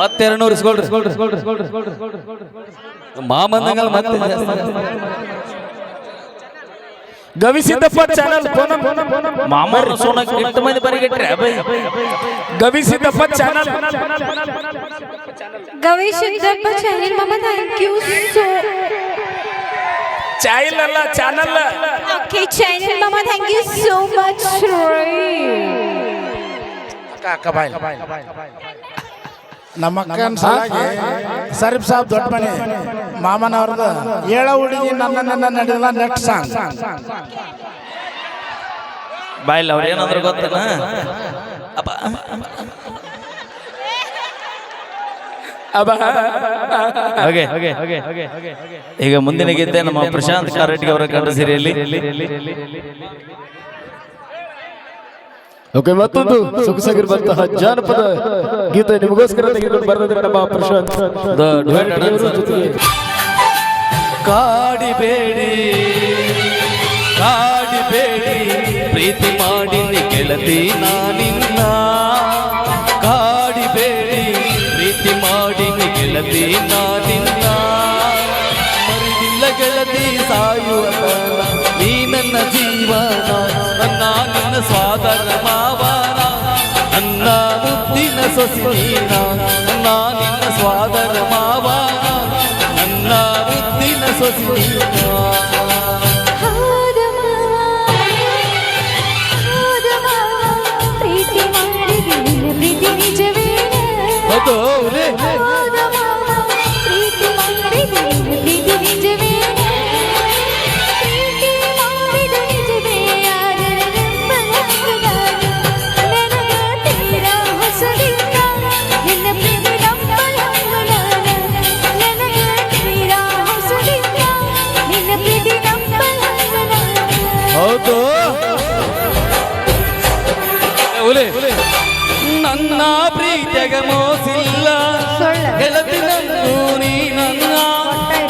ಮತ್ತೆ 200 ಇಸ್ಕೊಳ್ರಿ ಮಾಮಂದಂಗಲ್ ಮತ್ತೆ ಗವಿಸಿದ್ದಪ್ಪ ಚಾನಲ್ ಮಾಮರ ಸೋನಕ್ಕೆ 8 ಮಂದಿ ಬರಿಗೆಟ್ರೆ by Gavisiddappa channel Gavisiddappa channel ಮಾಮ ಥ್ಯಾಂಕ್ ಯು ಸೋ ಚಾನಲ್ ಅಲ್ಲ ಚಾನಲ್ ಓಕೆ ಚಾನಲ್ ಮಾಮ ಥ್ಯಾಂಕ್ ಯು ಸೋ ಮಚ್ ಅಕ್ಕ ಬಾಯ್ ನಮ್ಮ ಅಕ್ಕನ ಸಲಾಗಿ ಸರೀಫ್ ಸಾಬ್ ದೊಡ್ಡ ಮನೆ ಮಾಮನವ್ರದ್ದು ಏಳ ಹುಡುಗಿ ನನ್ನ ನಡೆದಿಲ್ಲ ನೆಕ್ಸ್ಟ್ ಸಾಂಗ್ ಬಾಯಿಲ್ಲ ಅವ್ರು ಏನಾದ್ರು ಗೊತ್ತೇನ ಈಗ ಮುಂದಿನ ಗೀತೆ ನಮ್ಮ ಪ್ರಶಾಂತ್ ಕಾರಟ್ಗಿ ಅವರ ಕಂಡ ಸಿರಿಯಲ್ಲಿ ಓಕೆ ಮತ್ತೊಂದು ಸೊಗಸಾಗಿರುವಂತಹ ಜಾನಪದ ಗೀತೆ ನಿಮಗೋಸ್ಕರ ತೆಗೆದುಕೊಂಡು ಬರೆದಿದ್ದಾರೆ ನಮ್ಮ ಪ್ರಶಾಂತ್ ಜೊತೆಗೆ ಕಾಡಿಬೇಡಿ ಪ್ರೀತಿ ಮಾಡಿ ಗೆಳತಿ ನಾನಿನ್ನ ಕಾಡಿಬೇಡಿ ಪ್ರೀತಿ ಮಾಡಿ ಗೆಳತಿ ನಾನಿನ್ನ ಮರಿದಿಲ್ಲ ಗೆಳತಿ ಸಾಯುವ ನೀ ನನ್ನ ಜೀವನ ನನ್ನ ಸ್ವಾದರ ಮಾವನ ನನ್ನ ಮುದ್ದಿನ ಸೊಸಿನ ನಿನ್ನ ಸ್ವಾದರ ಮಾವನ ನನ್ನ ಮುದ್ದಿನ ಸೊಸಿನ ಪ್ರೀತಿ ಮಾಡಿದ ಪ್ರೀತಿ ನಿಜವೇನ ಹೌದು ಪ್ರೀತಿ ಮಾಡಿದ ಪ್ರೀತಿ ನಿಜವೇನ ಪ್ರೀತಿ ಮಾಡಿದ ನಿಜವೇ ಆದರೆ ನನಗ ತೀರ ಹೊಸದಿಲ್ಲ ನಿನ್ನ ಪ್ರೀತಿ ನಂಬಲಂಬಲ ನನಗ ತೀರ ಹೊಸದಿಲ್ಲ ನಿನ್ನ ಪ್ರೀತಿ ನಂಬಲಂಬಲ ಹೌದು ನನ್ನ ಪ್ರೀತಿಗೆ ಮೋಸಿಲ್ಲ ಗೆಳತಿ ನನ್ನು ನೀ ನನ್ನ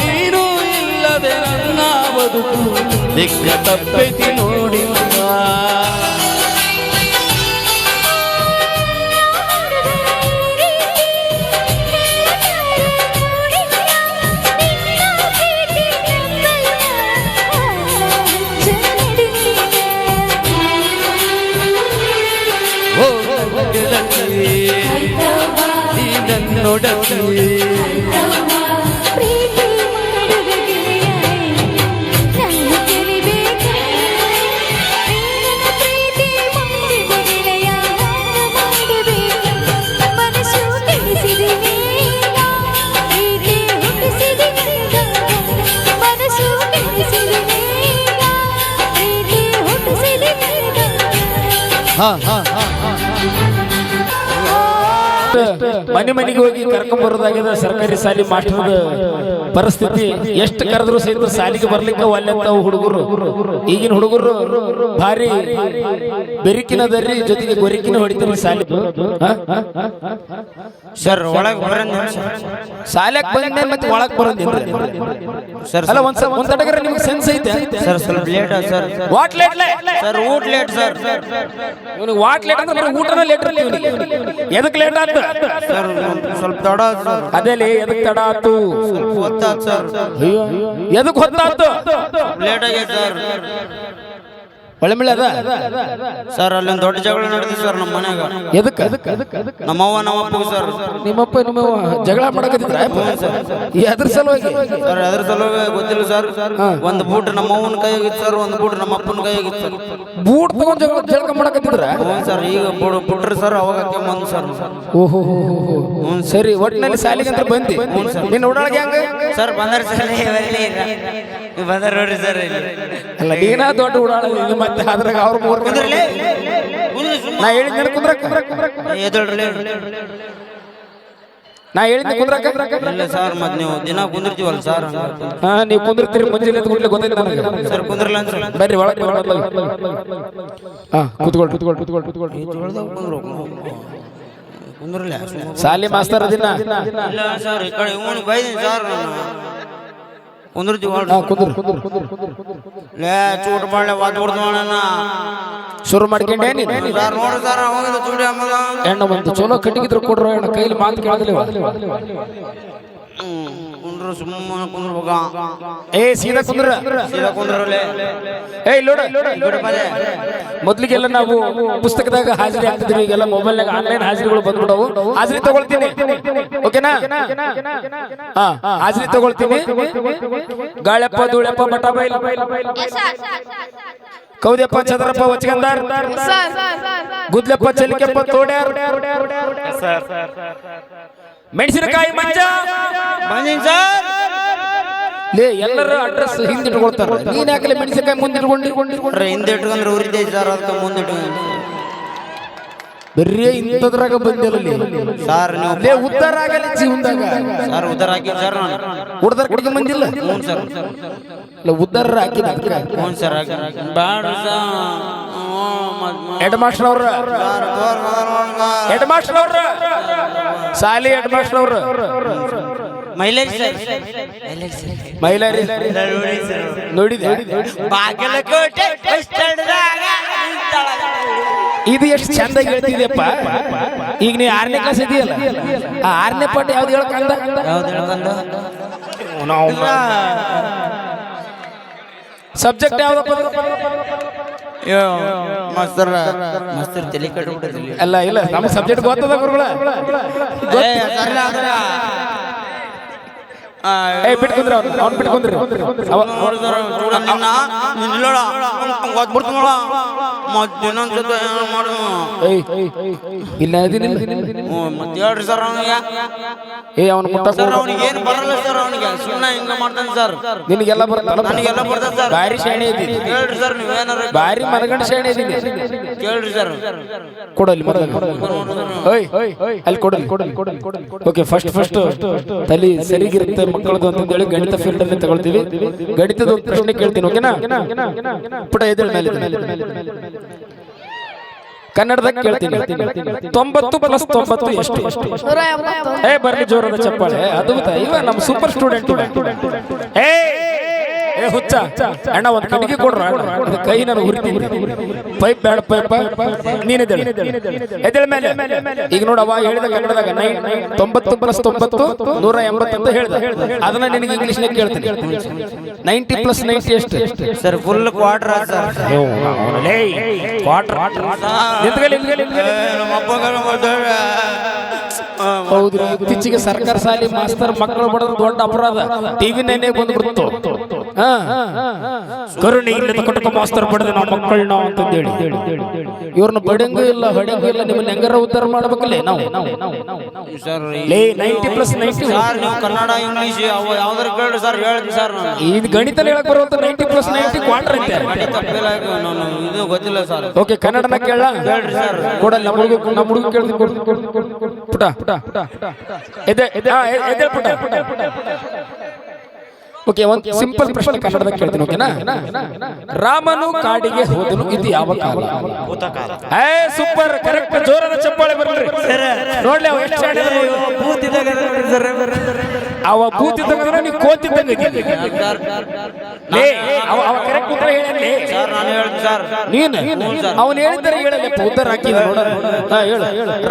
ನೀನು ಇಲ್ಲದೆ ನನ್ನ ಬದುಕು ದಿಕ್ಕ ತಪ್ಪೈತಿ ನೋಡಿಲ್ಲ ನೋಡತಿ ಪ್ರೀತಿ ಮಾಡಿದ ಗೆಳೆಯ ನಾನು ತಿಳಿಬೇಕ ನನ್ನ ಪ್ರೀತಿ ಮಾಡಿದ ಗೆಳೆಯ ನಾನು ಮಾಡಬೇಕ ಮನಸ್ಸು ತಿಳಿಸಿದೆ ನೀಗ ಪ್ರೀತಿ ಹುಟ್ಟಿಸಿದೆ ನೀಗ ಮನಸ್ಸು ತಿಳಿಸಿದೆ ನೀಗ ಪ್ರೀತಿ ಹುಟ್ಟಿಸಿದೆ ನೀಗ ಮನೆ ಮನೆಗೆ ಹೋಗಿ ಕರ್ಕೊಂಡ್ ಬರೋದಾಗಿದೆ ಸರ್ಕಾರಿ ಶಾಲೆ ಮಾಸ್ಟರ್ದ ಪರಿಸ್ಥಿತಿ ಎಷ್ಟು ಕರೆದ್ರು ಸಹಿತ ಶಾಲೆಗೆ ಬರ್ಲಿಕ್ಕೆ ಒಲ್ಲೆಂತ ಹುಡುಗರು ಈಗಿನ ಹುಡುಗರು ಭಾರಿ ಬೆರಿಕಿನದರಿ ಜೊತೆಗೆ ಗೊರಿಕಿನ ಹೊಡಿತಾರೆ ಶಾಲೆ ಸರ್ ಒಳಗೆ ಬರಂದ ಶಾಲೆಗೆ ಬಂದೆ ಮತ್ತೆ ಒಳಗೆ ಬರೋದಿಲ್ಲ ಸರ್ ಅಲ್ಲ ಒಂದ್ ತಡಗರ ನಿಮ್ಗೆ ಸೆನ್ಸ್ ಐತೆ ಸರ್ ಸ್ವಲ್ಪ late sir what late sir ಊಟ ಲೇಟ್ ಸರ್ ಇವನಿಗೆ ವಾಟ್ ಲೇಟ್ ಅಂದ್ರೆ ಊಟನ ಲೇಟ್ ಎದಕ್ ಲೇಟ್ ಆತ ಸರ್ ಸ್ವಲ್ಪ ತಡ ಸರ್ ಅದೇಲಿ ಎದಕ್ ತಡ ಆತು ಗೊತ್ತಾತ್ ಸರ್ ಅಯ್ಯೋ ಎದಕ್ ಹೊತ್ತಾತು ಲೇಟ್ ಆಗೈತೆ ಸರ್ ಒಳ್ಳೆ ಮಿಳೆ ಅದ ಸರ್ ಅಲ್ಲೊಂದು ದೊಡ್ಡ ಜಗಳ ನಡೆದಿದೆ ಸರ್ ನಮ್ಮ ಮನ್ಯಾಗ ಎದಕ್ ನಮ್ಮವ್ವ ನಮ್ಮಪ್ಪ ಸರ್ ನಿಮ್ಮಪ್ಪ ನಿಮ್ಮ ಜಗಳ ಮಾಡಕತ್ತಿದ್ರ ಎದ್ರ ಸಲುವಾಗಿ ಸರ್ ಅದ್ರ ಸಲುವಾಗಿ ಗೊತ್ತಿಲ್ಲ ಸರ್ ಒಂದು ಬೂಟ್ ನಮ್ಮವ್ವನ ಕೈಯಾಗಿತ್ತು ಸರ್ ಒಂದು ಬೂಟ್ ನಮ್ಮ ಅಪ್ಪನ ಕೈಯಾಗಿತ್ತು ಸರ್ ಬೂಟ್ ತಗೊಂಡ್ ಜಗಳ ಮಾಡಕತ್ತಿದ್ರ ಸರ್ ಈಗ ಬಿಟ್ರಿ ಸರ್ ಅವಾಗ ಬಂದು ಸರ್ ಓಹೋ ಸರಿ ಒಟ್ಟಿನಲ್ಲಿ ಶಾಲೆಗೆ ಅಂತ ಬಂದಿ ನಿನ್ನ ಓಡಾಳಗೆ ಹಂಗ ಸರ್ ಬಂದಾರ ಸರ್ ಬಂದಾರ ನೋಡ್ರಿ ಸರ್ ಅಲ್ಲ ನೀನಾ ದೊಡ್ಡ ಓಡಾಳ ಮತ್ತೆ ಅದ್ರಾಗ ಅವ್ರ ಮೂರ್ ನಾ ಹೇಳಿದ್ ಕುಂದ್ರಕ್ಕ ನಾ ಹೇಳಿದ್ದೆ ಕುಂದ್ರಕ್ಕ ಇಲ್ಲ ಸರ್ ಮತ್ತೆ ನೀವು ದಿನ ಕುಂದಿರ್ತೀವಲ್ಲ ಸರ್ ಹಾ ನೀವು ಕುಂದಿರ್ತೀರಿ ಮುಂಜಾನೆ ಎದ್ದು ಕೂಡಲೇ ಗೊತ್ತೈತೆ ನನಗೆ ಸರ್ ಕುಂದ್ರಲ್ಲ ಅಂದ್ರೆ ಬರ್ರಿ ಒಳಗೆ ಹಾ ಕುತ್ಕೊಳ್ ಕುಂದ್ರಲ್ಲ ಶಾಲೆ ಮಾಸ್ತರ್ ದಿನ ಇಲ್ಲ ಸರ್ ಈ ಕಡೆ ಇವನು ಬೈದೀನಿ ಸರ್ ಕುಂದ್ರತಿ ಕುಂದ್ರು ಲೇ ಚೂಟ್ ಮಾಡ್ಲೆ ವಾದ್ಬಿಡ್ತಾವಣ್ಣ ಶುರು ಮಾಡ್ಕೊಂಡೆ ನೀನು ಸರ್ ನೋಡ್ರಿ ಸರ್ ಅವಾಗ ಚೂಡಿ ಅಮ್ಮದ ಹೆಣ್ಣು ಬಂತು ಚಲೋ ಕಟ್ಟಿಗಿದ್ರು ಕೊಡ್ರು ಹೆಣ್ಣು ಕೈಲಿ ಮಾತು ಕೇಳಲಿಲ್ಲ ಕುಂಡ್ರು ಸುಮ್ಮನೆ ಕುಂದ್ರಬೇಕ ಏ ಸೀದಾ ಕುಂದ್ರಲೆ ಏ ನೋಡ ಮೊದ್ಲಿಗೆಲ್ಲ ನಾವು ಪುಸ್ತಕದಾಗ ಹಾಜರಿ ಆಗ್ತಿದ್ವಿ ಈಗೆಲ್ಲ ಮೊಬೈಲ್ನಾಗ ಆನ್ಲೈನ್ ಹಾಜರಿಗಳು ಬಂದ್ಬಿಡವು ಹಾಜರಿ ತಗೊಳ್ತೀನಿ ಓಕೆನಾ ಹಾ ಹಾಜರಿ ತಗೊಳ್ತೀನಿ ಗಾಳಪ್ಪ ಧೂಳಪ್ಪ ಮಠ ಬೈಲ್ ಕೌದ್ಯಪ್ಪ ಚಂದ್ರಪ್ಪ ವಚಗಂದಾರ್ ಗುದ್ಲಪ್ಪ ಚಲಿಕೆಪ್ಪ ತೋಡ್ಯಾರ್ ಮೆಣಸಿನಕಾಯಿ ಮಂಜ ಬಂದಿನ್ ಸರ್ ಲೇ ಎಲ್ಲರ ಅಡ್ರೆಸ್ ಹಿಂದಿಟ್ಕೊಳ್ತಾರ ನೀನ್ ಯಾಕಲೆ ಮೆಣಸಿನಕಾಯಿ ಮುಂದಿಟ್ಕೊಂಡಿರ್ಕೊಂಡಿರ್ಕೊಂಡ್ರೆ ಹಿಂದೆ ಇಟ್ಕೊಂಡ್ರೆ ಉರಿತೈತಿ ಸರ್ ಅದಕ್ಕೆ ಮುಂದೆ ಇಟ್ಕೊಂಡು ಬರೀ ಇಂಥದ್ರಾಗ ಬಂದಿಲ್ಲ ಸರ್ ನೀವು ಲೇ ಉದ್ದಾರ ಆಗಲ್ಲ ಜೀವನದಾಗ ಸರ್ ಉದ್ದಾರ ಹಾಕಿ ಸರ್ ಉಡ್ದಾರ ಕಡೆಗೆ ಬಂದಿಲ್ಲ ಹ್ಞೂ ಸರ್ ಇಲ್ಲ ಉದ್ದಾರ ಹಾಕಿದ ಹ್ಞೂ ಸರ್ ಬ್ಯಾಡ ಹೆಡ್ ಮಾಸ್ಟರ್ ಅವ್ರ ಹೆಡ್ ಮಾಸ್ಟರ್ ಅವ್ರ ಸಾಲಿ ಹೆಡ್ ಮಾಸ್ಟರ್ ಅವ್ರ ಮೈಲೇಜ್ ಸರ್ ಮೈಲಾರಿ ನೋಡಿದೆ ಬಾಗಲಕೋಟೆ ಬಸ್ ಸ್ಟ್ಯಾಂಡ್ದಾಗ ಇದು ಎಷ್ಟು ಚಂದ ಹೇಳ್ತಿದ್ಯಪ್ಪ ಈಗ ನೀ 6ನೇ ಕ್ಲಾಸ್ ಇದೆಯಲ್ಲ ಆ 6ನೇ ಪಾಠ ಯಾವ್ದು ಹೇಳ್ಕಂದ ಯಾವ್ದು ಹೇಳ್ಕೊಂಡು ಸಬ್ಜೆಕ್ಟ್ ಯಾವ್ದಪ್ಪ ಮಾಸ್ತರ್ ಮಾಸ್ತರ್ ತಲೆ ಕಟ್ಬಿಟ್ಟಿಲ್ಲ ಅಲ್ಲ ಇಲ್ಲ ನಮ್ಮ ಸಬ್ಜೆಕ್ಟ್ ಗೊತ್ತದ ಗುರುಗಳ ಏ ಬಿಟ್ಕೊಂಡ್ರಿ ಅವ್ನು ಬಿಟ್ಕೊಂಡ್ರಿ ಇಲ್ಲ ಮತ್ತೆ ಹೇಳ್ರಿ ಸರ್ ಅವನಿಗೆ ಏ ಅವನು ಮುಟ್ಟ ಸರ್ ಅವನಿಗೆ ಏನು ಬರಲ್ಲ ಸರ್ ಅವನಿಗೆ ಸುಮ್ಮನೆ ಹಿಂಗ ಮಾಡ್ತಾನೆ ಸರ್ ನಿನಗೆಲ್ಲ ಬರ್ತಲ್ಲ ನನಗೆಲ್ಲ ಬರ್ತದೆ ಸರ್ ಭಾರಿ ಶಾಣೆ ಇದೀನಿ ಹೇಳ್ರಿ ಸರ್ ನೀವೇನಾರ ಭಾರಿ ಮನಗಂಡ ಶಾಣೆ ಇದೀನಿ ಕೇಳ್ರಿ ಸರ್ ಕೊಡಲಿ ಅಲ್ಲಿ ಕೊಡಲಿ ಓಕೆ ಫಸ್ಟ್ ತಲೆ ಸರಿಗಿರುತ್ತೆ ಮಕ್ಕಳದು ಅಂತ ಹೇಳಿ ಗಣಿತ ಫೀಲ್ಡ್ ಅಲ್ಲಿ ತಗೊಳ್ತೀವಿ ಗಣಿತದ ಒಂದು ಪ್ರಶ್ನೆ ಕೇಳ್ತೀನಿ ಓಕೆನಾ ಪುಟ ಎದ್ದೇಳ ಮೇಲೆ ಕನ್ನಡದಾಗ ಕೇಳ್ತೀನಿ 90 + 90 ಎಷ್ಟು ಏ ಬರ್ಲಿ ಜೋರದ ಚಪ್ಪಾಳೆ ಅದು ಇವ ನಮ್ಮ ಸೂಪರ್ ಸ್ಟೂಡೆಂಟ್ ಏ ಏ ಹುಚ್ಚ ಅಣ್ಣ ಒಂದು ಕಟ್ಟಿಗೆ ಕೊಡ್ರ ಅದು ಕೈ ನಾನು ಹುರಿತೀನಿ ಪೈಪ್ ಬೇಡ ಪೈಪ್ ನೀನ್ ಎದ್ದೇಳ ಮೇಲೆ ಈಗ ನೋಡವ ಹೇಳಿದ ಕನ್ನಡದಾಗ 90 + 90 180 ಅಂತ ಹೇಳ್ದ ಅದನ್ನ ನಿನಗೆ ಇಂಗ್ಲಿಷ್ ನಾಗ ಕೇಳ್ತೀನಿ 90 + 90 ಎಷ್ಟು sir full quarter sir quarter ಹೌದ್ರಿ ಇತ್ತೀಚೆಗೆ ಸರ್ಕಾರ ಶಾಲೆ ಮಾಸ್ತರ್ ಮಕ್ಕಳು ಬಡದು ದೊಡ್ಡ ಅಪರಾಧ ಟಿವಿ ನೇನೆ ಬಂದ್ಬಿಡ್ತು ಕರುಣೆ ಇಲ್ಲದ ಕಟಕ ಮಾಸ್ತರ್ ಬಡದ ನಾವು ಮಕ್ಕಳನ್ನ ಅಂತಂದೇಳಿ ಇವ್ರನ್ನ ಬಡಂಗೂ ಇಲ್ಲ ಹೊಡೆಂಗೂ ಇಲ್ಲ ನಿಮ್ಮನ್ನ ಹೆಂಗಾರ ಉದ್ಧಾರ ಮಾಡ್ಬೇಕಲ್ಲೇ ನಾವು ಸರ್ 90 + 90 ಸರ್ ನೀವು ಕನ್ನಡ ಇಂಗ್ಲಿಷ್ ಯಾವ್ದಾರ ಕೇಳ್ರಿ ಸರ್ ಹೇಳ್ತೀನಿ ಸರ್ ನಾನು ಇದು ಗಣಿತ ಹೇಳಕ್ ಬರುವಂತ 90 + 90 ಕ್ವಾರ್ಟರ್ ಐತೆ ಗಣಿತ ಫೇಲ್ ಆಗಿ ನಾನು ಇದು ಗೊತ್ತಿಲ್ಲ ಸರ್ ಓಕೆ ಕನ್ನಡನ ಕೇಳ ಹೇಳ್ರಿ ಸರ್ ಕೊಡಲ್ಲ ನಮ್ಮ ಹುಡುಗ ಕೇಳ್ತೀನಿ ಪುಟ ಎದೆ ಪುಟ ಓಕೆ ಒಂದು ಸಿಂಪಲ್ ಪ್ರಶ್ನೆ ಕನ್ನಡದಾಗ ಕೇಳ್ತೀನಿ ಓಕೆನಾ ರಾಮನು ಕಾಡಿಗೆ ಹೋದನು ಇದು ಯಾವ ಕಾಲ ಏ ಸೂಪರ್ ಕರೆಕ್ಟ್ ಜೋರಾದ ಚಪ್ಪಾಳೆ ಬರಲ್ರಿ ನೋಡ್ಲಿ ಅವ ಎಷ್ಟು ಅವ ಕೂತಿದ್ದಾಗ ನೀವು ಕೋತಿದ್ದಂಗ ಲೇ ಅವ ಕರೆಕ್ಟ್ ಉತ್ತರ ಹೇಳಿ ಸರ್ ನಾನು ಹೇಳ್ತೀನಿ ಸರ್ ನೀನು ಅವನು ಹೇಳಿದರೆ ಹೇಳಲ್ಲ ಉತ್ತರ ಹಾಕಿದ ನೋಡ ಹೇಳು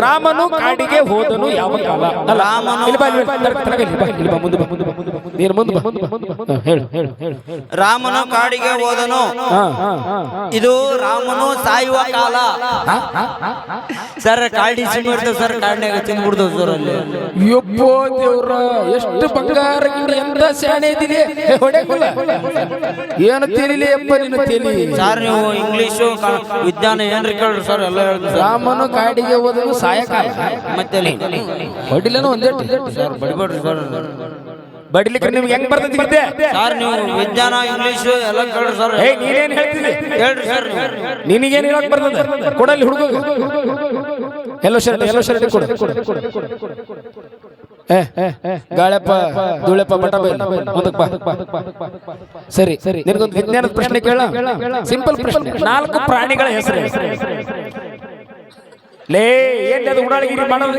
ರಾಮನು ಕಾಡಿಗೆ ಹೋದನು ಯಾವ ಕಾಲ ಅಲ್ಲ ಇಲ್ಲಿ ಬಾ ಮುಂದೆ ನೀನು ಮುಂದೆ ಹೇಳು ರಾಮನು ಕಾಡಿಗೆ ಹೋದನು ಇದು ರಾಮನು ಸಾಯುವ ಕಾಲ ಸರ್ ಕಾಡಿ ಸಿಡಿಬಿಡ್ತಾವ ಸರ್ ಕಾಡಿನಾಗ ತಿಂದ್ಬಿಡ್ತಾವ ಸರ್ ಅಲ್ಲಿ ಯಪ್ಪೋ ದೇವ್ರ ಎಷ್ಟು ಬಂಗಾರ ಗಿಡ ಎಂತ ಶಾಣೆ ಇದ್ದೀನಿ ಹೊಡೆಗಿಲ್ಲ ಏನು ತಿಳಿಲಿ ಅಪ್ಪ ನೀನು ತಿಳಿ ಸರ್ ನೀವು ಇಂಗ್ಲಿಷು ವಿಜ್ಞಾನ ಏನ್ರಿ ಕೇಳ್ರಿ ಸರ್ ಎಲ್ಲ ಹೇಳ್ತೀನಿ ರಾಮನು ಕಾಡಿಗೆ ಹೋದನು ಸಾಯಕಾಲ ಮತ್ತೆ ಹೊಡಿಲೇನು ಒಂದೇ ಸರ್ ಬಡಿಬೇಡ್ರಿ ಸರ್ ಬಡಿಲಿಕ್ಕೆ ನಿಮ್ಗೆ ಹೆಂಗ್ ಬರ್ತೈತಿ ವಿದ್ಯೆ ಸರ್ ನೀವು ವಿಜ್ಞಾನ ಇಂಗ್ಲಿಷ್ ಎಲ್ಲ ಕೇಳ್ರಿ ಸರ್ ಏ ನೀನೇನ್ ಹೇಳ್ತಿದ್ದೆ ಹೇಳ್ರಿ ಸರ್ ನಿನಗೇನು ಹೇಳಕ್ ಬರ್ತದೆ ಕೊಡಲ್ಲಿ ಹುಡುಗ ಎಲ್ಲೋ ಶರ್ಟ್ ಕೊಡು ಗಾಳಪ್ಪ ಧೂಳಪ್ಪ ಮಠ ಮುಂದಕ್ಕೆ ಬಾ ಸರಿ ನಿನಗೊಂದು ವಿಜ್ಞಾನದ ಪ್ರಶ್ನೆ ಕೇಳ ಸಿಂಪಲ್ ಪ್ರಶ್ನೆ 4 ಪ್ರಾಣಿಗಳ ಹೆಸರು ಲೇ ಏನ್ ಅದು ಉಡಾಳಿಗಿರಿ ಮಾಡೋದು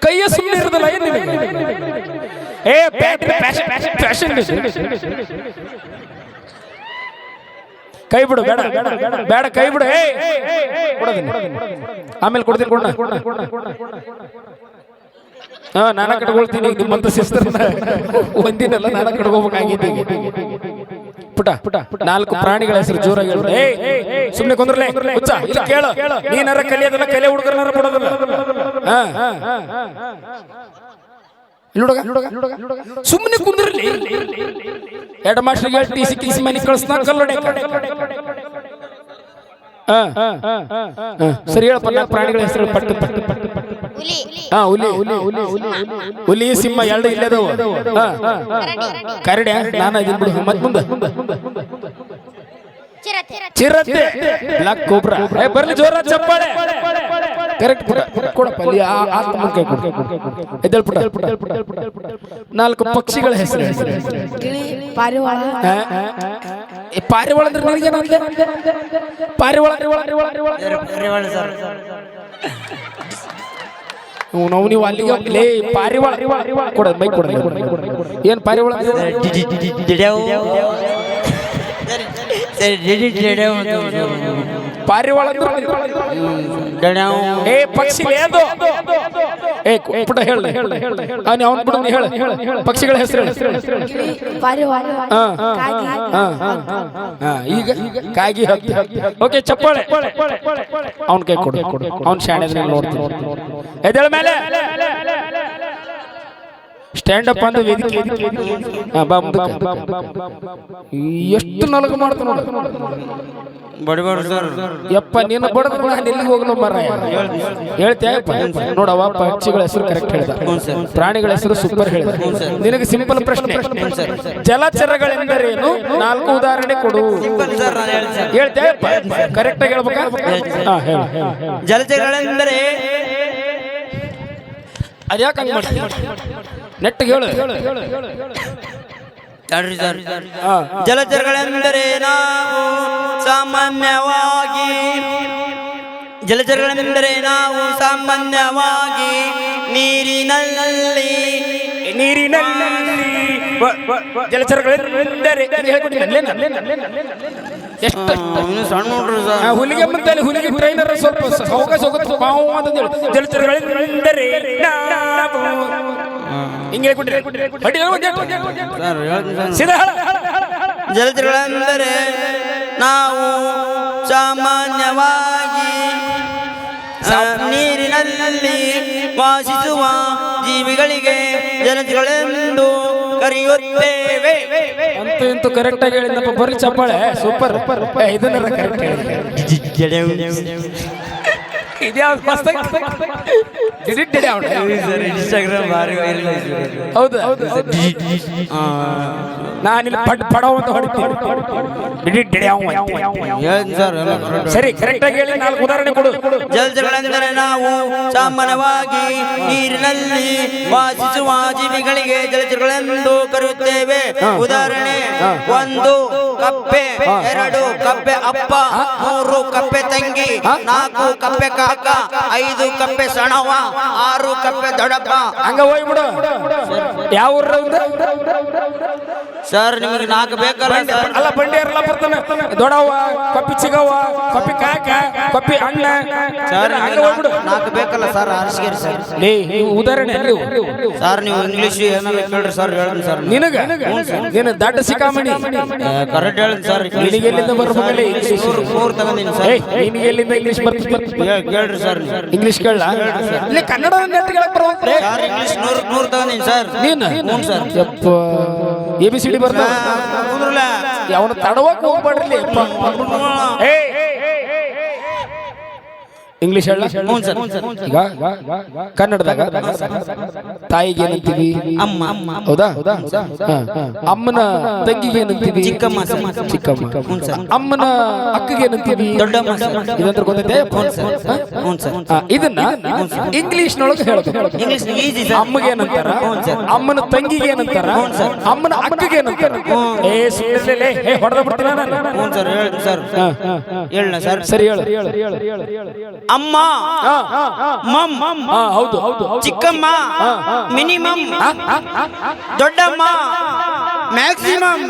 ಕೈಯ ಸುಮ್ಮನೆ ಇರೋದಿಲ್ಲ ಏನ್ ನಿನಗೆ? ಏ ಬ್ಯಾಟ್ರಿ ಫ್ಯಾಷನ್ ಕೈ ಬಿಡು, ಬೇಡ ಬೇಡ ಕೈ ಬಿಡು. ಏ ಆಮೇಲೆ ಕೊಡ್ತೀನಿ ಕೊಡ. ಹಾ, ನಾನ ಕಟ್ಕೊಳ್ತೀನಿ. ನಿಮ್ಮಂತ ಸಿಸ್ಟರ್ನ ಒಂದಿನಲ್ಲ ನಾನ ಕಟ್ಕೋಬೇಕಾಗಿದ್ದೆ. ಪುಟ 4 ಪ್ರಾಣಿಗಳ ಹೆಸರು ಜೋರಾಗಿ ಹೇಳು. ಸುಮ್ನೆ ಕೊಂದ್ರಲೆ ಹುಚ್ಚ, ಇಲ್ಲ ಕೇಳು. ನೀನಾರ ಕಲಿಯೋದಲ್ಲ, ಕಲೆ ಹುಡುಗರನಾರ ಕೊಡೋದಲ್ಲ. ಸುಮ್ಮನೆ ಕುಂದ್ರಲಿ. ಹೆಡ್ ಮಾಸ್ಟರ್ಗೆ ಟಿಸಿ ಮನೆ ಕಳಿಸ್ತಾ ಕಲ್ಲೊಡೆ. ಸರಿ ಹೇಳಪ್ಪ. 4 ಪ್ರಾಣಿಗಳ ಹೆಸರು ಪಟ್ಟು. ಹುಲಿ, ಸಿಂಹ 2 ಇಲ್ಲದವು. ಕರಡಿ ನಾನು ಇದೀನಿ ಬಿಡು. ಮತ್ ಮುಂದೆ ಚಿರತೆ, ಬ್ಲಾಕ್ ಕೋಬ್ರಾ. ಬರ್ಲಿ ಜೋರ ಚಪ್ಪಾಳೆ. ಕರೆಕ್ಟ್ ಕೊಡಪ್ಪ. ಅಲ್ಲಿ ಎದ್ದೇಳು ಪುಟ. 4 ಪಕ್ಷಿಗಳ ಹೆಸರು. ಪಾರಿವಾಳ. ಪಾರಿವಾಳ ಅಂದ್ರೆ ನನಗೇನಂತೆ? ಪಾರಿವಾಳ ನೀವು ಅಲ್ಲಿಗೆ ಪಾರಿವಾಳ ಕೊಡ. ಮೈ ಕೊಡ. ಏನ್ ಪಾರಿವಾಳ? ಪಾರಿವಾಳ ಏ ಪಕ್ಷಿ ಅದು. ಏ ಪುಟ ಹೇಳ. ಅವನು ಬಿಡು, ಹೇಳ ಪಕ್ಷಿಗಳ ಹೆಸರು. ಈಗ ಕಾಗಿ. ಓಕೆ, ಚಪ್ಪಾಳೆ. ಅವನ್ ಕೈ ಕೊಡು. ಅವ್ನ್ ಶಾಣೆ ನೋಡ್ತೀನಿ. ಎದ್ದೇಳ ಮೇಲೆ. ಸ್ಟ್ಯಾಂಡ್ ಅಪ್ ಅಂತ ವೇದಿಕೆ. ಬಾ ಮುಂದಕ್ಕೆ. ಎಷ್ಟು ನಲಗು ಮಾಡ್ತಾನ ಬಡಬಾರ್ದು ಸರ್. ಯಪ್ಪ, ನೀನು ಬಡದ್ರ ನಾನು ಎಲ್ಲಿಗೆ ಹೋಗ್ಲು ಮಾರಾಯ. ಹೇಳ್ತೇಪ್ಪ. ನೋಡವ, ಪಕ್ಷಿಗಳ ಹೆಸರು ಕರೆಕ್ಟ್ ಹೇಳಿದ, ಪ್ರಾಣಿಗಳ ಹೆಸರು ಸೂಪರ್ ಹೇಳಿದ. ನಿನಗೆ ಸಿಂಪಲ್ ಪ್ರಶ್ನೆ. ಜಲಚರಗಳೆಂದರೇನು? 4 ಉದಾಹರಣೆ ಕೊಡು. ಹೇಳ್ತೇಪ್ಪ, ಕರೆಕ್ಟ್ ಆಗಿ ಹೇಳ್ಬೇಕಾ? ಜಲಚರಗಳೆಂದರೆ ಅದ್ಯಾಕೆ ಹಂಗ ಮಾಡ್ತೀನಿ? ನೆಟ್ಟಿಗೆ ಹೇಳು. ಜಲಚರಗಳೆಂದರೆ ನಾವು ಸಾಮಾನ್ಯವಾಗಿ ನೀರಿನಲ್ಲಿ ಜಲಚರಗಳೆಂದರೆ ಎಷ್ಟು ಸಣ್ಣ ನೋಡ್ರಿ ಸರ್. ಹುಲಿಗೆ ಮುಂದೆ ಹುಲಿಗೆ ಟ್ರೈನರ್ ಸ್ವಲ್ಪ ಅವಕಾಶ ಹೋಗುತ್ತೆ. ಜಲಚರಗಳೆಂದರೆ ಹಿಂಗೆ ಜಲಚರಗಳೆಂದರೆ ನಾವು ಸಾಮಾನ್ಯವಾಗಿ ನೀರಿನಲ್ಲಿ ವಾಸಿಸುವ ಜೀವಿಗಳಿಗೆ ಜಲಚರಗಳೆಂದು ಕರೆಯುತ್ತೇವೆ. ಅಂತೂ ಕರೆಕ್ಟ್ ಆಗಿ ಹೇಳಿದಪ್ಪ. ಬರ್ಲಿ ಚಪ್ಪಾಳೆ. ಸೂಪರ್. ಇದನ್ನ ಕರೆಕ್ಟ್ ಹೇಳಿ. ಇನ್ಸ್ಟಾಗ್ರಾಮ್ ಹೌದು. ನಾನಿಲ್ಲಿ ಪಡವ ಅಂತ ಹೊಡಿತೀನಿ. ಸರಿ, ಕರೆಕ್ಟ್ ಆಗಿ ಹೇಳಿ. 4 ಉದಾಹರಣೆ ಕೊಡು. ಜಲಚರಗಳೆಂದರೆ ನಾವು ಸಾಮಾನ್ಯವಾಗಿ ನೀರಿನಲ್ಲಿ ವಾಸಿಸುವ ಜೀವಿಗಳಿಗೆ ಜಲಚರಗಳೆಂದು ಕರೆಯುತ್ತೇವೆ. ಉದಾಹರಣೆ: 1 ಕಪ್ಪೆ, 2 ಕಪ್ಪೆ ಅಪ್ಪ, 3 ಕಪ್ಪೆ ತಂಗಿ, 4 ಕಪ್ಪೆ ಕಾಕ, 5 ಕಪ್ಪೆ ಸಣವ, 6 ಕಪ್ಪೆ ದೊಡ್ಡಪ್ಪ. ಹಂಗ ಹೋಗ್ಬಿಡು. ಯಾವ ಸರ್ ನಿಮಗೆ 4 ಬೇಕಲ್ಲ ಸರ್? ಅಲ್ಲ, ಬಂಡಿ ಎಲ್ಲ ಬರ್ತಾನೆ. ದೊಡ್ಡವ, ಕಪ್ಪಿ ಚಿಗವ, ಕಪ್ಪಿ ಕಾಕ, ಕಪ್ಪಿ ಅಣ್ಣ. ಸರ್ 4 ಬೇಕಲ್ಲ ಸರ್? ಆರಿಸ್ಕೇರಿ ಸರ್. ಉದಾಹರಣೆ ಸರ್ ನೀವು ಇಂಗ್ಲಿಷ್ ಏನಾರ ಕೇಳ್ರಿ ಸರ್. ಹೇಳ್ರಿ ಸರ್. ನಿನಗ ನೀನು ದಡ್ಡ ಸಿಕ್ಕಾಮಣಿ. ಕರೆಕ್ಟ್ ಹೇಳಿ ಸರ್. ನಿನಗೆ ಎಲ್ಲಿಂದ ಬರ್ಬೇಕಲ್ಲ ಇಂಗ್ಲಿಷ್? 3 ತಗೊಂಡಿನಿ ಸರ್. ನಿನಗೆ ಎಲ್ಲಿಂದ ಇಂಗ್ಲಿಷ್ ಬರ್ತದೆ? ಕೇಳ್ರಿ ಸರ್. ಇಂಗ್ಲಿಷ್ ಕೇಳ. ಇಲ್ಲಿ ಕನ್ನಡ ನೆಟ್ಟಿಗೆ ಬರೋದ್ರೆ ಇಂಗ್ಲಿಷ್ 100 ತಗೊಂಡಿನಿ ಸರ್. ನೀನು? ಹ್ಞೂ ಸರ್. ಯಪ್ಪ, ABCD ಬರ್ತಾವ. ಅವನು ತಡವಕ್ಕೆ ಹೋಗ್ಬೇಡ್ರಿ. ಇಂಗ್ಲಿಷ್ ಹೇಳ. ಈಗ ಕನ್ನಡದಾಗ ತಾಯಿಗೆ ಏನಂತೀವಿ? ಅಮ್ಮ. ಹೌದಾ? ಅಮ್ಮನ ತಂಗಿಗೆ ಏನಂತೀವಿ? ಚಿಕ್ಕಮ್ಮ. ಅಮ್ಮನ ಅಕ್ಕಗೆ ಏನಂತೀವಿ? ದೊಡ್ಡಮ್ಮ. ಇದಂದ್ರೆ ಗೊತ್ತೈತೆ? ಇದನ್ನ ಇಂಗ್ಲಿಷ್ ನೊಳಗೆ ಹೇಳ್ಬೇಕು. ಅಮ್ಮಗೆ ಏನಂತಾರ? ಅಮ್ಮನ ತಂಗಿಗೆ ಏನಂತಾರ? ಅಮ್ಮನ ಅಕ್ಕಗೆ ಏನಂತಾರ? ಹೊಡೆದ ಬಿಡ್ತೀನ ನಾನು. ಸರ್ ಹೇಳ ಸರ್. ಹೇಳ ಸರ್. ಸರಿ ಹೇಳು. ಅಮ್ಮ ಮಮ್ ಹೌದು ಹೌದು ಚಿಕ್ಕಮ್ಮ ಮಿನಿಮಮ್ ದೊಡ್ಡಮ್ಮ ಮ್ಯಾಕ್ಸಿಮಮ್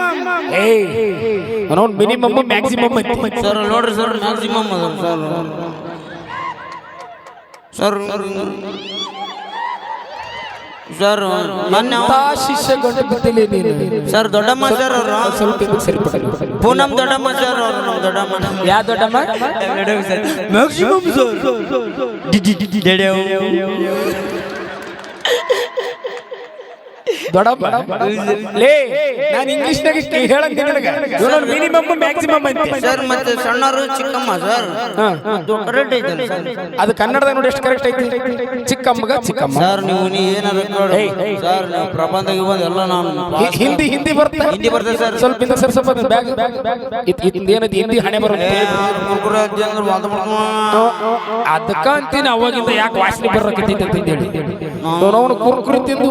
ಮಿನಿಮಮ್ ಮ್ಯಾಕ್ಸಿಮಮ್ ಸರ್ ನೋಡ್ರಿ ಸರ್ ಮ್ಯಾಕ್ಸಿಮಮ್ ಅದ ಸರ್ ಸರ್ ಮೊನ್ನೆ ಶಿಷ್ಯ ಗಂಟೆ ಬಿಟ್ಟಿಲ್ಲ ನೀನು ಸರ್ ದೊಡ್ಡಮ್ಮ ಸರ್ ಅವರು ಸ್ವಲ್ಪ ಇದಕ್ಕೆ ಸರಿಪಡಲ್ಲ ಪೂನಮ್ ದೊಡ್ಡಮ್ಮ ಸರ್ ಅವರು ನಮ್ಮ ದೊಡ್ಡಮ್ಮ ಯಾ ದೊಡ್ಡಮ್ಮ ಮ್ಯಾಕ್ಸಿಮಮ್ ದೊಡ್ಡಮ್ಮ ಲೇ ನಾನು ಇಂಗ್ಲಿಷ್ನಾಗ ಹೇಳಂತ ನನಗೆ ಮಿನಿಮಮ್ ಮ್ಯಾಕ್ಸಿಮಮ್ ಅಂತ ಸರ್ ಮತ್ತೆ ಸಣ್ಣವರು ಚಿಕ್ಕಮ್ಮ ಸರ್ ಕರೆಕ್ಟ್ ಐತಲ್ಲ ಸರ್ ಅದು ಕನ್ನಡದಾಗ ನೋಡಿ ಎಷ್ಟು ಕರೆಕ್ಟ್ ಐತಿ ಚಿಕ್ಕಮ್ಮಗ ಚಿಕ್ಕಮ್ಮ ಸರ್ ನೀವು ಏನಾರ ಸರ್ ನೀವು ಪ್ರಬಂಧ ಎಲ್ಲ ನಾನು ಹಿಂದಿ ಬರ್ತಾ ಹಿಂದಿ ಬರ್ತದೆ ಸರ್ ಸ್ವಲ್ಪ ಇಂದ ಸರ್ ಸ್ವಲ್ಪ ಬ್ಯಾಗ್ ಏನೈತಿ ಹಿಂದಿ ಹಣೆ ಬರುತ್ತೆ ಕುರ್ಕುರೆ ಅದಕ್ಕ ಅಂತೀನಿ ಅವಾಗಿಂದ ಯಾಕೆ ವಾಸನೆ ಬರಕತ್ತೈತಿ ಅಂತ ಹೇಳಿ ಅವನು ಕುರ್ಕುರಿ ತಿಂದು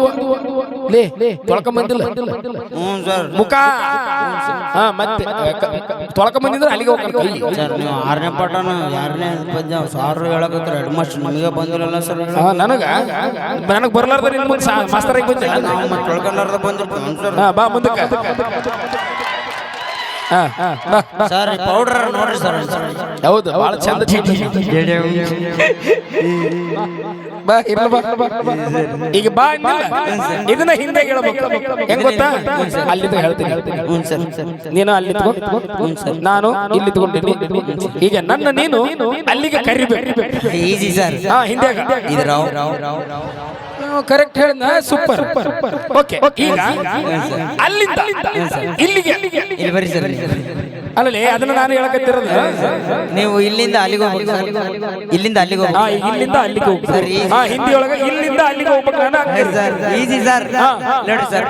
ಲೇ ತೊಳ್ಕೊಂಬಂದಿಲ್ಲ ಸರ್ ಮುಖ ಮತ್ತೆ ತೊಳ್ಕೊಂಬಂದಿದ್ರೆ ಅಲ್ಲಿಗೆ ಹೋಗ್ತಾರೆ ಸರ್ ನೀವು 6ನೇ ಪಾಠನ 2ನೇ ಪದ್ಯ ಸಾರು ಹೇಳಕತ್ತರ ಹೆಡ್ ಮಾಸ್ಟರ್ ನಿಮಗೆ ಬಂದಿರಲ್ಲ ಸರ್ ನನಗೆ ಬರ್ಲಾರ್ದ ನಿನ್ ಮುಂದೆ ಮಾಸ್ತರಾಗಿ ಬಂದೆ ನಾವು ಮತ್ತೆ ತೊಳ್ಕೊಂಡಾರ್ದ ಬಂದಿರ್ತೀವಿ ಸರ್ ಬಾ ಮುಂದಕ್ಕೆ ಸರ್ ಪೌಡರ್ ನೋಡ್ರಿ ಸರ್ ಹೌದು ಬಹಳ ಚಂದ ಬಾ ಇರ್ಲ ಬಾ ಈಗ ಬಾ ಇದನ್ನ ಹಿಂದೆ ಹೇಳ್ಬೇಕು ಹೆಂಗ್ ಗೊತ್ತಾ ಅಲ್ಲಿಂದ ಹೇಳ್ತೀನಿ ನೀನು ಅಲ್ಲಿ ನಾನು ಇಲ್ಲಿ ತಗೊಂಡಿನಿ ಈಗ ನನ್ನ ನೀನು ಅಲ್ಲಿಗೆ ಕರಿಬೇಕು ಈಜಿ ಸರ್ ಹಿಂದೆ ಕರೆಕ್ಟ್ ಹೇಳಿದ ಸೂಪರ್ ಓಕೆ ಈಗ ಅಲ್ಲಿಂದ ಇಲ್ಲಿಗೆ ಇಲ್ಲಿ ಬರಿ ಸರ್ ಅಲ್ಲೇ ಅದನ್ನ ನಾನು ಹೇಳಕತ್ತಿರೋದು ನೀವು ಇಲ್ಲಿಂದ ಅಲ್ಲಿಗೆ ಹೋಗ್ಬೇಕು ಇಲ್ಲಿಂದ ಅಲ್ಲಿಗೆ ಹೋಗ್ಬೇಕು ಇಲ್ಲಿಂದ ಅಲ್ಲಿಗೆ ಹೋಗ್ಬೇಕು ಹಿಂದಿ ಒಳಗೆ ಇಲ್ಲಿಂದ ಅಲ್ಲಿಗೆ ಹೋಗ್ಬೇಕು ನಾನು ಈಜಿ ಸರ್ ನೋಡಿ ಸರ್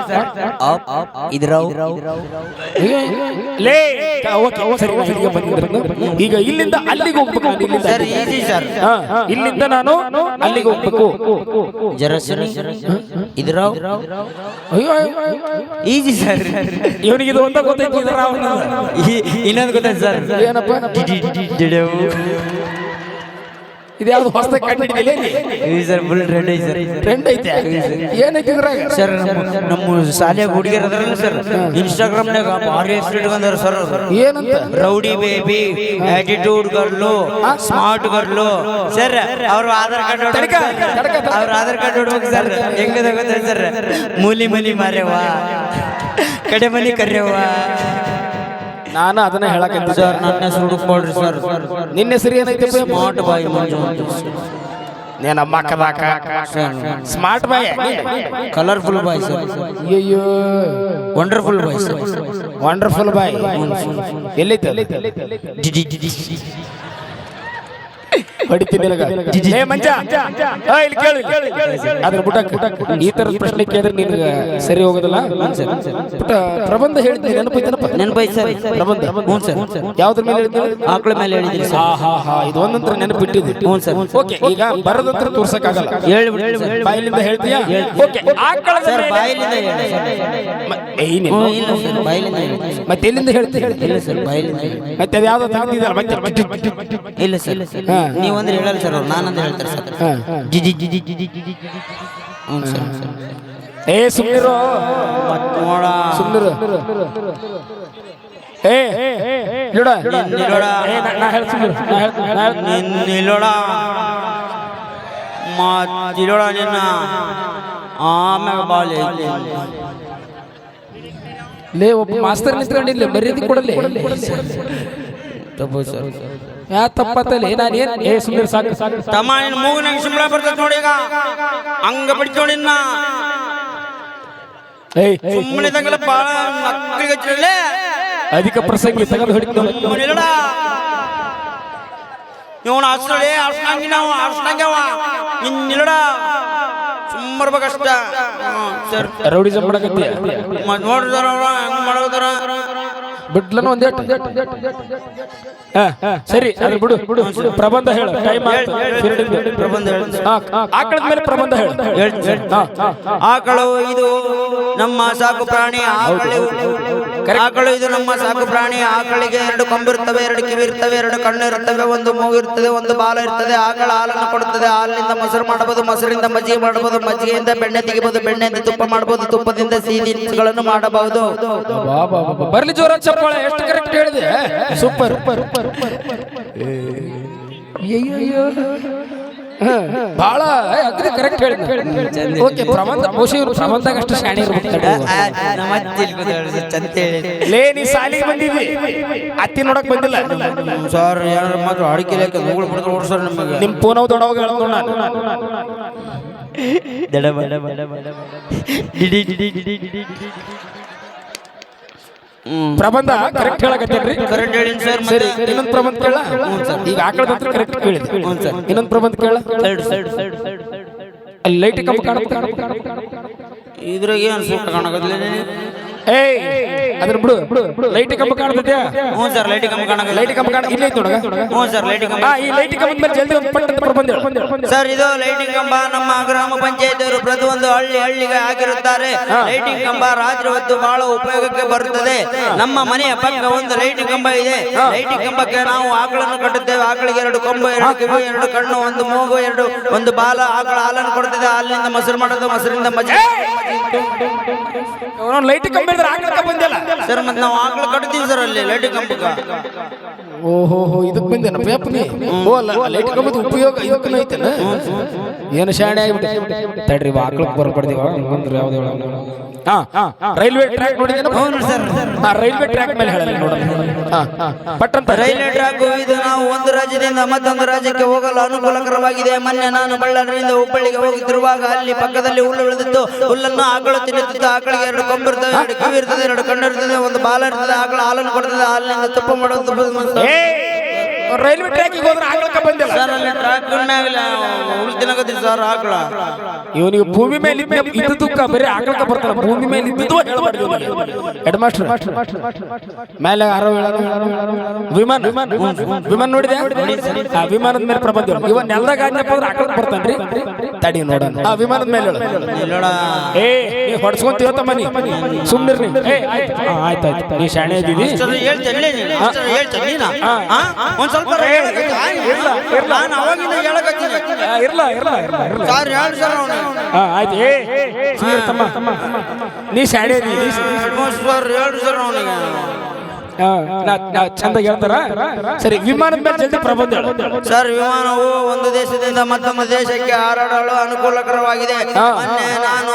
ಲೇ ಓಕೆ ಸರಿ ಇಲ್ಲಿಗೆ ಬಂದಿರೋದು ಈಗ ಇಲ್ಲಿಂದ ಅಲ್ಲಿಗೆ ಹೋಗ್ಬೇಕು ನಾನು ಇಲ್ಲಿಂದ ಸರ್ ಈಜಿ ಸರ್ ಇಲ್ಲಿಂದ ನಾನು ಅಲ್ಲಿಗೆ ಹೋಗ್ಬೇಕು ಈಜಿ ಸರ್ ಇವನಿಗೆ ಇದು ಒಂದ ಗೊತ್ತೈತಿ ಇನ್ನೊಂದು ಗೊತ್ತಾಯ್ತು ಸರ್ ಏನಪ್ಪ ಇದ್ಯಾವ್ದು ಹೊಸದಾಗಿ ಕಂಡಿಡಿದಿಲ್ಲ ಸರ್ ಫುಲ್ ಟ್ರೆಂಡ್ ಐತೆ ಸರ್ ಟ್ರೆಂಡ್ ಐತೆ ಏನೈತಿ ಇದ್ರಾಗ ಸರ್ ನಮ್ಮ ಶಾಲೆಯ ಹುಡುಗಿಯರ್ ಅದಾರಲ್ಲ ಸರ್ ಇನ್ಸ್ಟಾಗ್ರಾಮ್ನಾಗ ಭಾರಿ ಹೆಸರು ಬಂದಾರ ಸರ್ ಏನಂತ rowdy baby attitude ಗರ್ಲು smart ಗರ್ಲು sir ಅವ್ರ ಆಧಾರ್ ಕಾರ್ಡ್ ಅವ್ರ ಆಧಾರ್ ಕಾರ್ಡ್ ನೋಡ್ಬೇಕು ಸರ್ ಹೆಂಗದ ಗೊತ್ತ ಸರ್ ಮೂಲಿ ಮಲಿ ಮಾರ್ಯವ ಕಡೆ ಮನಿ ಕರ್ಯವ ನಾನು ಅದನ್ನ ಹೇಳಕಂತ ಸರ್ ನನ್ನ ಹೆಸರು ಹುಡುಕೊಳ್ರಿ ಸರ್ ನಿನ್ನ ಹೆಸರು ಏನೈತೆ ಸ್ಮಾರ್ಟ್ ಬಾಯ್ ಮಂಜು నేను అమ్మక్క దాకా smart boy colourful boy sir అయ్యో wonderful boy sir wonderful boy ఎల్లైతే ಹೊಡಿತೀನಿ ಏ ಮಂಜ ಇಲ್ಲಿ ಕೇಳು ಅದ್ರ ಬುಟ್ಟ ಈ ತರ ಪ್ರಶ್ನೆ ಕೇಳಿದ್ರೆ ನಿನಗೆ ಸರಿ ಹೋಗೋದಿಲ್ಲ ಬುಟ್ಟ ಪ್ರಬಂಧ ಹೇಳ್ತೀನಿ ನೆನಪೈತೆ ಸರ್ ಪ್ರಬಂಧ ಹ್ಞೂ ಸರ್ ಯಾವ್ದ್ರ ಮೇಲೆ ಹೇಳ್ತೀನಿ ಆಕಳ ಮೇಲೆ ಹೇಳಿದ್ದೀನಿ ಇದು ಒಂದಂತರ ನೆನಪಿಟ್ಟಿದ್ದೆ ಹ್ಞೂ ಸರ್ ಓಕೆ ಈಗ ಬರದಂತ್ರ ತೋರ್ಸಕ್ಕಾಗಲ್ಲ ಬಾಯಿಲಿಂದ ಹೇಳ್ತೀಯಾ ಓಕೆ ಆಕಳ ಸರ್ ಬಾಯಿಲಿಂದ ಇಲ್ಲ ಸರ್ ಬಾಯಿಲಿಂದ ಮತ್ತೆ ಎಲ್ಲಿಂದ ಹೇಳ್ತೀನಿ ಇಲ್ಲ ಸರ್ ಬಾಯಿಲಿಂದ ಮತ್ತೆ ಅದು ಯಾವ್ದೋ ತೆಗೆದಿದ್ದಲ್ಲ ಮತ್ತೆ ಇಲ್ಲ ಸರ್ ನೀವಂದ್ರೆ ಹೇಳಲ್ಲ ಸರ್ ಅವ್ರು ನಾನಂದ್ರೆ ಹೇಳ್ತಾರೆ ಸರ್ ಹ್ಞೂ ಸರ್ ಏ ಸುಮ್ನಿರು ಸುಮ್ನಿರು ಏ ನೋಡ ನಾ ಹೇಳ್ತೀನಿ ನಿಲ್ಲೋಡ ಮಾತಿಲೋಡ ನಿನ್ನ ಆಮ್ಯಾಗ ಬಾಲಿ ಲೇ ಒಬ್ಬ ಮಾಸ್ತರ್ ನಿಂತ್ಕೊಂಡಿಲ್ಲ ಮರ್ಯಾದೆ ಕೊಡಲಿ ತಪ್ಪು ಸರ್ ಯಾ ತಪ್ಪತ್ತಲ್ಲ ನಾನು ಏನ್ ಏ ಸುಮ್ಮನೆ ಸಾಕು ತಮ್ಮ ನಿನ್ನ ಮೂಗಿನಾಗ ಶಿಂಬಳ ಬರ್ತದೆ ನೋಡಿ ಈಗ ಹಂಗ ಬಿಡ್ತೋಡಿ ಸುಮ್ಮನೆ ತಂಗಲ್ಲ ಬಾಳ ಮಕ್ಕಳಿಗೆ ಹಚ್ಚಿರಲೇ ಅಧಿಕ ಪ್ರಸಂಗಿ ತೆಗೆದು ಹೊಡಿತು ಇವನು ಹಸ್ರಳಿ ಹರ್ಸ್ನಂಗಿ ನಾವು ಹರ್ಸ್ನಂಗವ ನಿಲ್ಲಡ ಸುಮ್ಮರ್ಬೇಕಷ್ಟ ಸರ್ ರೌಡಿಸಂ ಮಾಡಕತ್ತೀಯ ನೋಡಿದಾರ ಹೆಂಗ್ ಮಾಡೋದಾರ ಬಿಡ್ಲನು ಒಂದೇ ಸರಿ ಅದ್ರ ಬಿಡು ಪ್ರಬಂಧ ಹೇಳು ಟೈಮ್ ಪ್ರಬಂಧ ಆಕಳದ ಮೇಲೆ ಪ್ರಬಂಧ ಹೇಳು ಆಕಳು ಇದು ನಮ್ಮ ಸಾಕು ಪ್ರಾಣಿ ಆಕಳು ಇದು ನಮ್ಮ ಸಾಕು ಪ್ರಾಣಿ. ಆಕಳಿಗೆ 2 ಕೊಂಬಿರುತ್ತವೆ, 2 ಕಿವಿ ಇರ್ತವೆ, 2 ಕಣ್ಣು ಇರುತ್ತವೆ, 1 ಮೂಗು ಇರ್ತದೆ, 1 ಬಾಲ ಇರ್ತದೆ. ಆಕಳ ಹಾಲನ್ನು ಕೊಡುತ್ತದೆ. ಹಾಲಿನಿಂದ ಮೊಸರು ಮಾಡಬಹುದು, ಮೊಸರಿಂದ ಮಜ್ಜಿಗೆ ಮಾಡಬಹುದು, ಮಜ್ಜಿಗೆಯಿಂದ ಬೆಣ್ಣೆ ತೆಗಿಬಹುದು, ಬೆಣ್ಣೆಯಿಂದ ತುಪ್ಪ ಮಾಡಬಹುದು, ತುಪ್ಪದಿಂದ ಸಿಹಿ ತಿನಿಸುಗಳನ್ನು ಮಾಡಬಹುದು. ಬರ್ಲಿ ಜೋರ ಚಪ್ಪಾಳೆ. ಎಷ್ಟು ಕರೆಕ್ಟ್ ಹೇಳಿದೆ, ಸೂಪರ್. ಬಹಳ ಅಗ್ರಿ ಕರೆಕ್ಟ್ ಹೇಳಿದೆ. ಓಕೆ, ಪ್ರಬಂಧ ಬಹುಶಃ ಇವರು ಪ್ರಬಂಧದಾಗ ಅಷ್ಟು ಶಾಣೆ ಲೇ. ನೀ ಸಾಲಿಗೆ ಬಂದಿದ್ವಿ, ಅತ್ತಿ ನೋಡಕ್ ಬಂದಿಲ್ಲ ಸರ್. ಯಾರ ಮಾತ್ರ ಅಡಿಕೆ ಓಡಿಸೋರು ನಿಮಗೆ. ನಿಮ್ ಫೋನ್ ದೊಡ್ಡವಾಗ ಹೇಳ್ಕೊಂಡು ನಾನು ಪ್ರಬಂಧ ಕರೆಕ್ಟ್ ಹೇಳಕತ್ತೇನ್ರಿ. ಕರೆಕ್ಟ್ ಹೇಳಿ ಸರ್. ಸರಿ, ಇನ್ನೊಂದು ಪ್ರಬಂಧ ಕೇಳ. ಈಗ ಆಕಳದಂತ್ರ ಕರೆಕ್ಟ್ ಕೇಳಿದೆ. ಇನ್ನೊಂದು ಪ್ರಬಂಧ ಕೇಳ. ಅಲ್ಲಿ ಲೈಟ್ ಕಂಬ ಕಾಣುತ್ತೆ. ಇದ್ರಾಗ ಏನು ಸೂಕ್ತ ಕಾಣಕತ್ತಿಲ್ಲ. ಏಯ್ ಅದ್ರ ಬಿಡು, ಲೈಟ್ ಕಂಬ ಕಾಣುತ್ತಾ? ಹ್ಞೂ ಸರ್, ಲೈಟ್ ಕಂಬ ಕಾಣ. ಲೈಟ್ ಕಂಬ ಕಾಣ ಇಲ್ಲ ಐತೆ ನೋಡ. ಹ್ಞೂ ಸರ್, ಲೈಟ್ ಕಂಬ. ಈ ಲೈಟ್ ಕಂಬದ ಮೇಲೆ ಜಲ್ದಿ ಒಂದು ಪಟ್ಟಂತ ಪ್ರಬಂಧ ಸರ್. ಇದು ಲೈಟಿಂಗ್ ಕಂಬ ನಮ್ಮ ಗ್ರಾಮ ಪಂಚಾಯತ್ ಅವರು ಪ್ರತಿಯೊಂದು ಹಳ್ಳಿಗೆ ಹಾಕಿರುತ್ತಾರೆ. ಲೈಟಿಂಗ್ ಕಂಬ ರಾತ್ರಿ ಹೊತ್ತು ಬಹಳ ಉಪಯೋಗಕ್ಕೆ ಬರುತ್ತದೆ. ನಮ್ಮ ಮನೆಯ ಪಕ್ಕ ಒಂದು ಲೈಟಿಂಗ್ ಕಂಬ ಇದೆ. ಲೈಟಿಂಗ್ ಕಂಬಕ್ಕೆ ನಾವು ಆಕಳನ್ನು ಕಟ್ಟುತ್ತೇವೆ. ಆಕಳಿಗೆ 2 ಕೊಂಬು, 2 ಕಿವಿ, 2 ಕಣ್ಣು, 1 ಮೂಗು, 1 ಬಾಲ. ಆಕಳ ಹಾಲನ್ನು ಕೊಡುತ್ತದೆ. ಹಾಲಿನಿಂದ ಮೊಸರು ಮಾಡೋದು, ಮೊಸರಿಂದ ಮಜ್ಜಿಗೆ. ಲೈಟ್ ಕಂಬ ಬಂದಿಲ್ಲ ಸರ್. ಮತ್ತೆ ನಾವು ಆಕಳ ಕಟ್ತೀವಿ ಸರ್ ಅಲ್ಲಿ ಲೈಟಿಂಗ್ ಕಂಬಕ್ಕೆ. ಓಹೋ, ಇದಕ್ಕೆ ಬಂದೇನ ಪೇಪನಿ? ಓ ಅಲ್ಲ, ಲೈಟ್ ಕಂಬದ ಉಪಯೋಗ ಇದಕ್ಕೂ ಐತೆನ? ಏನು ಶಾಣೆ ಆಗ್ಬಿಟ್ಟೆ. ತಡ್ರಿ, ಆಕಳಕ್ಕೆ ಬರ್ಬಾರ್ದಿವ ಅಂದ್ರೆ ಯಾವ್ದು ರೈಲ್ವೆ ಟ್ರ್ಯಾಕ್ ನೋಡಿದ್ದೇನೆ ಸರ್. ರೈಲ್ವೆ ಟ್ರ್ಯಾಕ್ ಮೇಲೆ ಹೇಳಲ್ಲ ನೋಡೋಣ. ಪಟ್ಟಂತ ರೈಲ್ವೆ ಟ್ರ್ಯಾಕ್ ಇದು ನಾವು ಒಂದು ರಾಜ್ಯದಿಂದ ಮತ್ತೊಂದು ರಾಜ್ಯಕ್ಕೆ ಹೋಗಲು ಅನುಕೂಲಕರವಾಗಿದೆ. ಮೊನ್ನೆ ನಾನು ಬಳ್ಳಾರಿಯಿಂದ ಹುಬ್ಬಳ್ಳಿಗೆ ಹೋಗುತ್ತಿರುವಾಗ ಅಲ್ಲಿ ಪಕ್ಕದಲ್ಲಿ ಹುಲ್ಲು ಬೆಳೆದಿತ್ತು. ಹುಲ್ಲನ್ನು ಆಕಳು ತಿನ್ನುತ್ತಿತ್ತು. ಆಕಳಿಗೆ 2 ಕೊಂಬಿರ್ತವೆ, 2 ಕಿವಿ ಇರ್ತದೆ, 2 ಕಣ್ಣು ಇರ್ತದೆ, 1 ಬಾಲ ಇರ್ತದೆ. ಆಕಳ ಹಾಲನ್ನು ಕೊಡ್ತದೆ. ಹಾಲಿನಿಂದ ತುಪ್ಪ ಮಾಡೋದು. ರೈಲ್ವೆ ಟ್ರ್ಯಾಕಿಗೆ ಹೋದ್ರೆ ಆಕಳಕ್ಕೆ ಬಂದಿಲ್ಲ ಸರ್. ಅಲ್ಲಿ ಟ್ರ್ಯಾಕ್ ಮೇಲೆ ಹುಲ್ಲು ತಿನ್ನಕತ್ತೀವಿ ಸರ್ ಆಕಳ. ಇವನಿಗೆ ಭೂಮಿ ಮೇಲೆ ಇದ್ದಕ್ಕ ಬರೀ ಆಕಳಕ್ಕೆ ಬರ್ತಾನ. ಭೂಮಿ ಮೇಲೆ ಇದ್ದು ಹೆಡ್ ಮಾಸ್ಟರ್ ಮೇಲೆ ವಿಮಾನ ನೋಡಿದೆ. ಆ ವಿಮಾನದ ಮೇಲೆ ಪ್ರಬಂಧ. ಇವನ್ ನೆಲದಾಗ ಆಜ್ಞಪ್ಪ ಅಂದ್ರೆ ಆಕಳಕ್ಕೆ ಬರ್ತಾನ್ರಿ. ತಡಿ ನೋಡೋಣ. ಆ ವಿಮಾನದ ಮೇಲೆ ಹೊಡ್ಸ್ಕೊಂತ ಇವತ್ತಮ್ಮ ನೀ ಸುಮ್ನಿರ್ನಿ. ಆಯ್ತಾಯ್ತು, ನೀ ಶಾಣೆ ಇದ್ದೀವಿ. ನೀ ಶಾಣೆ ಚಂದ ಹೇಳ್ತಾರ. ಸರಿ, ವಿಮಾನದ ಮೇಲೆ ಜಲ್ದಿ ಪ್ರಬಂಧ ಸರ್. ವಿಮಾನವು ಒಂದು ದೇಶದಿಂದ ಮತ್ತೊಂದು ದೇಶಕ್ಕೆ ಹಾರಾಡಲು ಅನುಕೂಲಕರವಾಗಿದೆ. ಮೊನ್ನೆ ನಾನು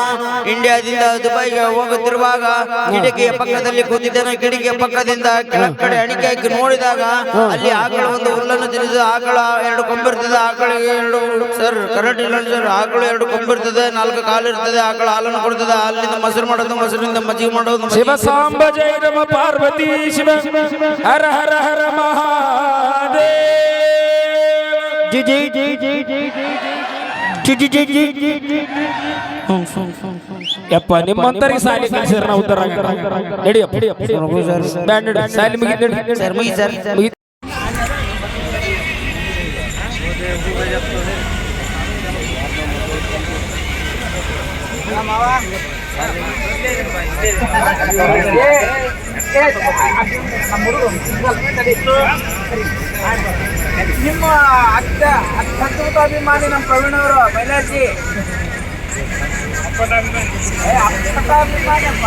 ಇಂಡಿಯಾದಿಂದ ದುಬೈಗೆ ಹೋಗುತ್ತಿರುವಾಗ ಕಿಟಕಿಯ ಪಕ್ಕದಲ್ಲಿ ಕೂತಿದ್ದೇನೆ. ಕಿಟಕಿಯ ಪಕ್ಕದಿಂದ ಕೆಳಗಡೆ ಅಣಿಕೆ ಹಾಕಿ ನೋಡಿದಾಗ ಅಲ್ಲಿ ಆಕಳ ಒಂದು ಹುಲ್ಲನ್ನು ತಿನ್ನಿಸಿ. ಆಕಳ 2 ಕೊಂಬಿರ್ತದೆ. ಆಕಳಿಗೆ 2 ಸರ್ ಕರೆಕ್ಟ್ ಇಲ್ಲ ಸರ್. ಆಕಳು 2 ಕೊಂಬಿರ್ತದೆ, 4 ಕಾಲು ಇರ್ತದೆ. ಆಕಳ ಹಾಲನ್ನು ಕೊಡ್ತದೆ. ಹಾಲಿನಿಂದ ಮೊಸರು ಮಾಡೋದು, ಮೊಸರಿನಿಂದ ಮಜ್ಜಿಗೆ ಮಾಡೋದು. ಶಿವ ಸಾಂಬ ಜೈ ನಮ ಪಾರ್ವತಿ ಶಿವ ಹರ ಹರ ಹರ ಮಹಾದೇವ. ಜೈ ಜೈ ಜೈ ಜೈ ಜೈ ಜೈ ಜೈ ಜೈ ಜೈ. ಯಪ್ಪ, ನಿಮ್ಮಂತರಿಗೆ ಸಾಲಿ ಕಲಿಸಿದ್ರೆ ನಾವು ಉತ್ತರ ನಡಿಯಪ್ಪ. ಸಾಲಿ ಮುಗಿದ ಸರ್, ಮುಗಿ ಸರ್. ನಿಮ್ಮ ಅತ್ಯಂತ ಅಭಿಮಾನಿ ನಮ್ಮ ಪ್ರವೀಣ್ ಅವರು ಬೈಲಾಜಿ ಅಭಿಮಾನಿ ಅಪ್ಪ.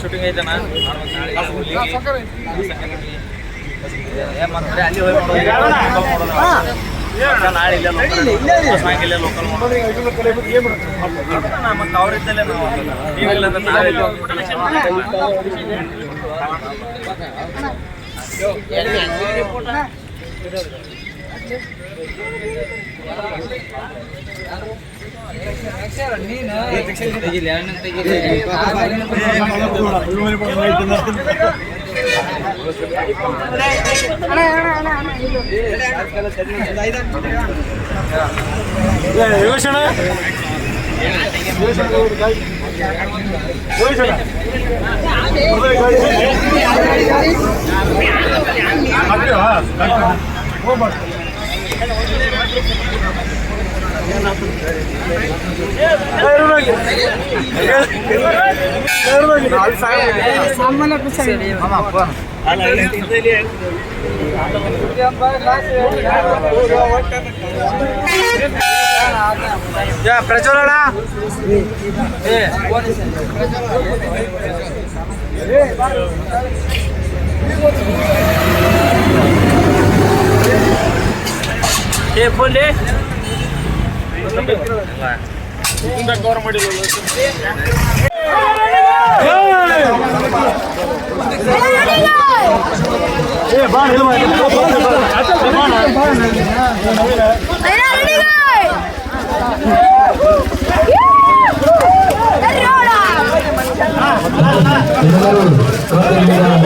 ಶೂಟಿಂಗ್ ಐತನ ನಾಳೆ ಇಲ್ಲೇ ಲೋಕಲ್ ಮತ್ತೆ ಅವ್ರಿದ್ದಲ್ಲೇ ನೀವಿಲ್ಲ ಅಂದ್ರೆ ನಾವೆಲ್ಲ ಪ್ರಚೋದನ Ready,